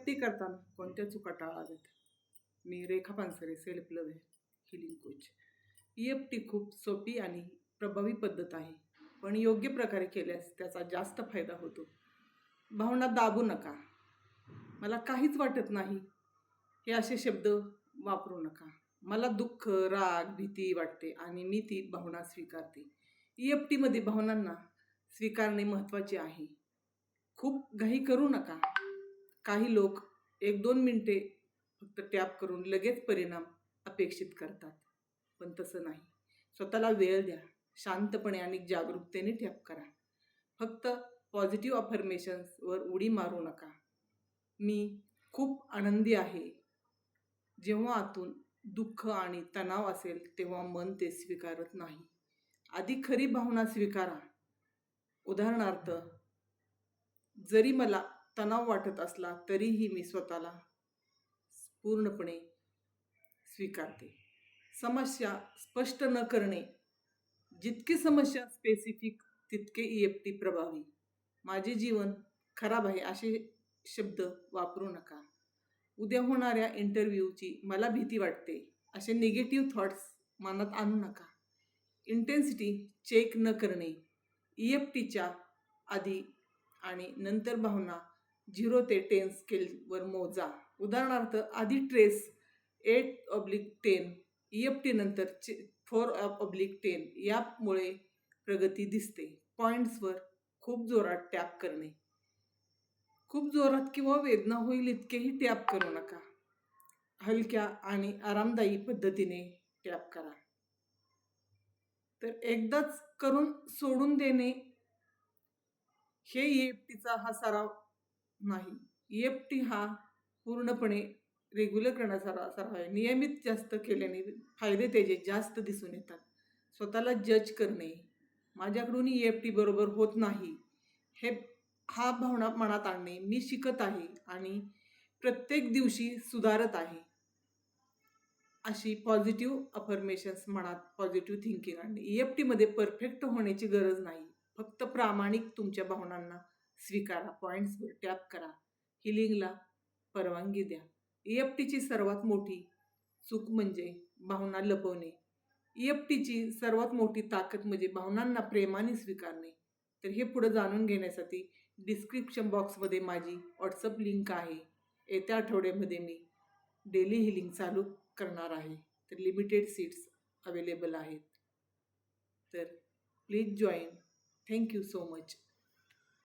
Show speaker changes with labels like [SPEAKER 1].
[SPEAKER 1] EFT करताना कोणत्या चुका टाळाव्यात? मी Rekha Pansare, self love healing coach. EFT खूप सोपी आणि प्रभावी पद्धत आहे, पण योग्य प्रकारे केल्यास त्याचा जास्त फायदा होतो. भावना दाबू नका. मला काहीच वाटत नाही, हे असे शब्द वापरू नका. मला दुःख, राग, भीती वाटते आणि मी ती भावना स्वीकारते. EFT मध्ये भावनांना स्वीकारणे महत्त्वाचे आहे. खूप घाई करू नका. काही लोक 1-2 मिनिटे फक्त टॅप करून लगेच परिणाम अपेक्षित करतात, पण तसं नाही. स्वतःला वेळ द्या. शांतपणे आणि जागरूकतेने टॅप करा. फक्त पॉझिटिव्ह अफर्मेशन्सवर उडी मारू नका. मी खूप आनंदी आहे. जेव्हा आतून दुःख आणि तणाव असेल तेव्हा मन ते स्वीकारत नाही. आधी खरी भावना स्वीकारा. उदाहरणार्थ, जरी मला तणाव वाटत असला तरीही मी स्वतःला पूर्णपणे स्वीकारते. समस्या स्पष्ट न करणे. जितकी समस्या स्पेसिफिक तितके EFT प्रभावी. माझे जीवन खराब आहे असे शब्द वापरू नका. उद्या होणाऱ्या इंटरव्ह्यूची मला भीती वाटते असे निगेटिव्ह थॉट्स मनात आणू नका. इंटेन्सिटी चेक न करणे. EFTच्या आधी आणि नंतर भावना 0 ते 10 स्केलवर मोजा. उदाहरणार्थ, आधी ट्रेस 8/10, EFT नंतर 4/10. यामुळे प्रगती दिसते. पॉईंट्सवर खूप जोरात टॅप करणे. खूप जोरात किंवा वेदना होईल इतकेही टॅप करू नका. हलक्या आणि आरामदायी पद्धतीने टॅप करा. तर एकदाच करून सोडून देणे हे EFTचा हा सराव नाही. EFT हा पूर्णपणे रेग्युलर करण्याचा सराव आहे. नियमित जास्त केल्याने फायदे त्याचे जास्त दिसून येतात. स्वतःला जज करणे, माझ्याकडून EFT बरोबर होत नाही, हा भावना मनात आणणे. मी शिकत आहे आणि प्रत्येक दिवशी सुधारत आहे. अशी पॉझिटिव्ह अफर्मेशन्स मनात पॉझिटिव्ह थिंकिंग आणणे. EFT मध्ये परफेक्ट होण्याची गरज नाही. फक्त प्रामाणिक तुमच्या भावनांना स्वीकारा. पॉईंट्सवर टॅप करा. हिलिंगला परवानगी द्या. EFTची सर्वात मोठी चूक म्हणजे भावना लपवणे. EFTची सर्वात मोठी ताकद म्हणजे भावनांना प्रेमाने स्वीकारणे. तर हे पुढे जाणून घेण्यासाठी डिस्क्रिप्शन बॉक्समध्ये माझी व्हॉट्सअप लिंक आहे. येत्या आठवड्यामध्ये मी डेली हिलिंग चालू करणार आहे. तर लिमिटेड सीट्स अवेलेबल आहेत. तर please join. Thank you so much.